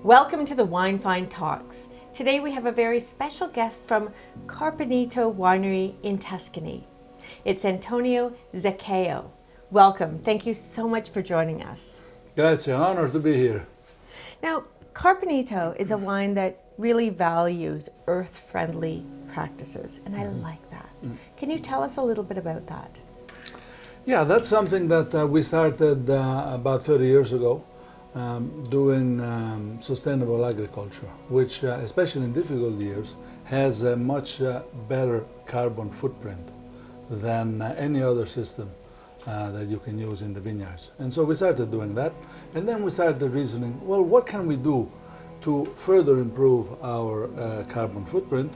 Welcome to the Wine Find Talks. Today we have a very special guest from Carpineto Winery in Tuscany. It's Antonio Zaccheo. Welcome. Thank you so much for joining us. Grazie, an honor to be here. Now, Carpineto is a wine that really values earth-friendly practices, and I like that. Can you tell us a little bit about that? Yeah, that's something that we started about 30 years ago, doing sustainable agriculture, which, especially in difficult years, has a much better carbon footprint than any other system that you can use in the vineyards. And so we started doing that, and then we started reasoning, well, what can we do to further improve our carbon footprint?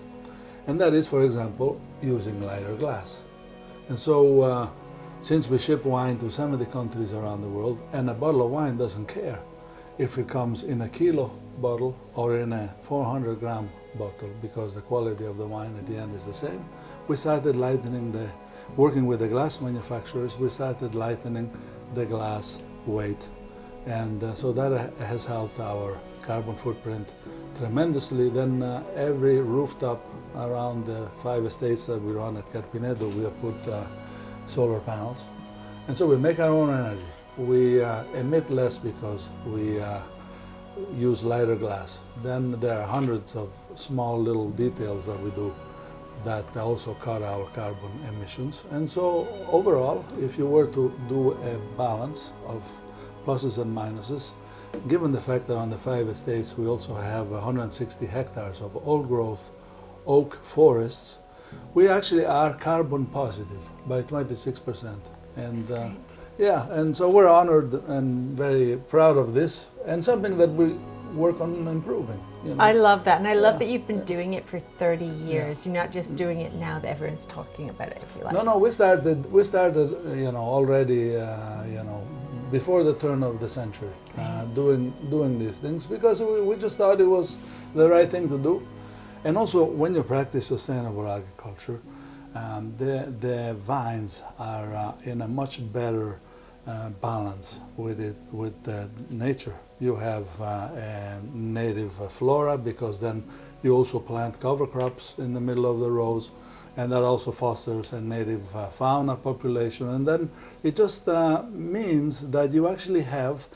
And that is, for example, using lighter glass. And so since we ship wine to 70 countries around the world, and a bottle of wine doesn't care if it comes in a kilo bottle or in a 400-gram bottle, because the quality of the wine at the end is the same, we started working with the glass manufacturers, we started lightening the glass weight. And so that has helped our carbon footprint tremendously. Then every rooftop around the 5 estates that we run at Carpineto, we have put solar panels. And so we make our own energy. We emit less because we use lighter glass. Then there are hundreds of small little details that we do that also cut our carbon emissions. And so overall, if you were to do a balance of pluses and minuses, given the fact that on the 5 estates we also have 160 hectares of old growth oak forests, we actually are carbon positive by 26%. And and so we're honored and very proud of this, and something that we work on improving. You know. I love that, and I love that you've been doing it for 30 years. You're not just doing it now that everyone's talking about it, if you like. No, we started, already, before the turn of the century, doing these things, because we just thought it was the right thing to do. And also, when you practice sustainable agriculture, the vines are in a much better balance with nature. You have a native flora, because then you also plant cover crops in the middle of the rows, and that also fosters a native fauna population. And then it just means that you actually have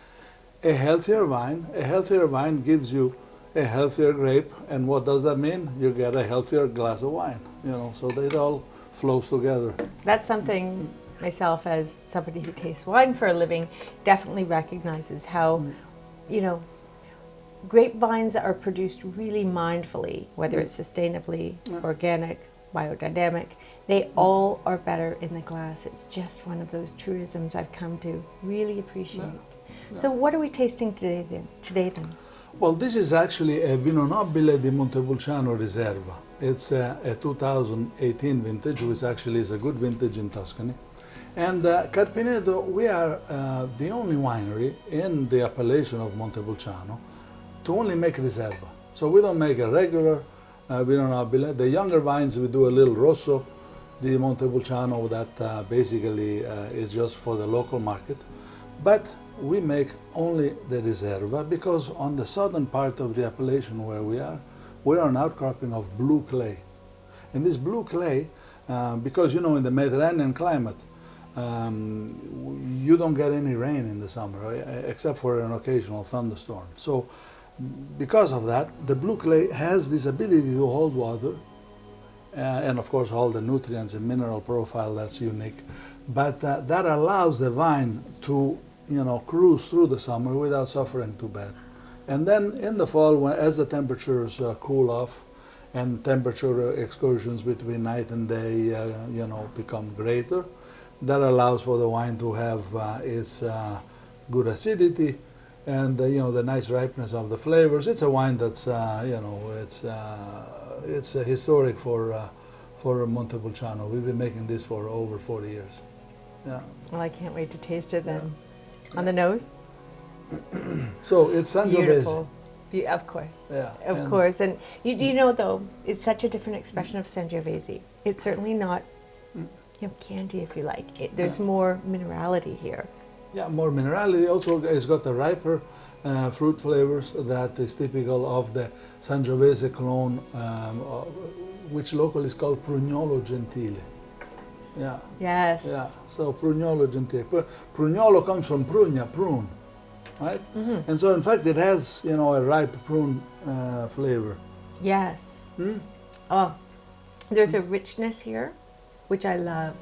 a healthier vine. A healthier vine gives you a healthier grape, and what does that mean? You get a healthier glass of wine. So it all flows together. That's something myself, as somebody who tastes wine for a living, definitely recognizes how, grapevines are produced really mindfully, whether it's sustainably, organic, biodynamic, they all are better in the glass. It's just one of those truisms I've come to really appreciate. So what are we tasting today then? Well, this is actually a Vino Nobile di Montepulciano Riserva. It's a 2018 vintage, which actually is a good vintage in Tuscany. And Carpineto, we are the only winery in the appellation of Montepulciano to only make Riserva. So we don't make a regular Vino Nobile. The younger vines, we do a little Rosso di Montepulciano that basically is just for the local market. But we make only the Riserva because on the southern part of the appellation where we are an outcropping of blue clay. And this blue clay, because in the Mediterranean climate, you don't get any rain in the summer except for an occasional thunderstorm. So because of that, the blue clay has this ability to hold water and of course all the nutrients and mineral profile that's unique. But that allows the vine to cruise through the summer without suffering too bad. And then in the fall, as the temperatures cool off and temperature excursions between night and day, become greater, that allows for the wine to have its good acidity and the nice ripeness of the flavors. It's a wine that's it's historic for Montepulciano. We've been making this for over 40 years. Yeah. Well, I can't wait to taste it then. On the nose? So it's Sangiovese. Of course. Yeah. Of course. And you know, though, it's such a different expression of Sangiovese. It's certainly not candy, if you like. There's more minerality here. Yeah, more minerality. Also, it's got the riper fruit flavors that is typical of the Sangiovese clone, which locally is called Prugnolo Gentile. Yeah. Yes. Yeah. So Prugnolo Gentile. Prugnolo comes from prugna, prune, right? Mm-hmm. And so, in fact, it has, you know, a ripe prune flavor. Yes. Mm? Oh, there's a richness here, which I love.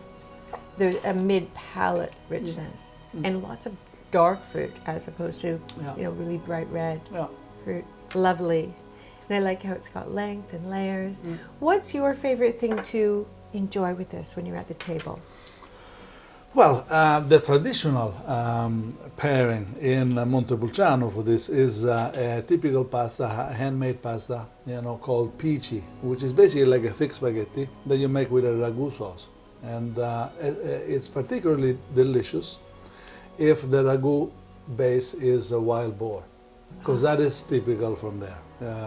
There's a mid-palate richness and lots of dark fruit as opposed to, you know, really bright red fruit. Lovely. And I like how it's got length and layers. What's your favorite thing to enjoy with this when you're at the table? Well, the traditional pairing in Montepulciano for this is a typical pasta, handmade pasta, you know, called pici, which is basically like a thick spaghetti that you make with a ragu sauce. And it's particularly delicious if the ragu base is a wild boar, because that is typical from there.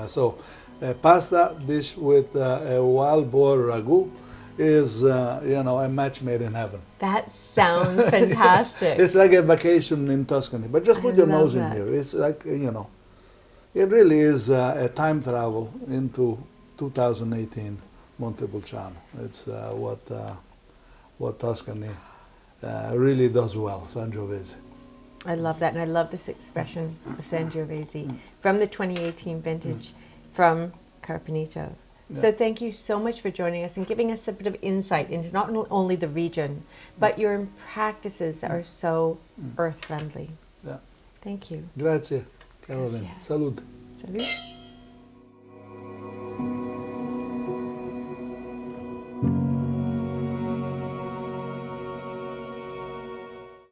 So a pasta dish with a wild boar ragu is, you know, a match made in heaven. That sounds fantastic. It's like a vacation in Tuscany, but just put your nose in here. It's like, you know, it really is a time travel into 2018 Montepulciano. It's what Tuscany really does well, Sangiovese. I love that, and I love this expression of Sangiovese from the 2018 vintage from Carpineto. Yeah. So thank you so much for joining us and giving us a bit of insight into not only the region, but your practices that are so earth-friendly. Yeah. Thank you. Grazie, Carolyn. Grazie. Salud. Salut.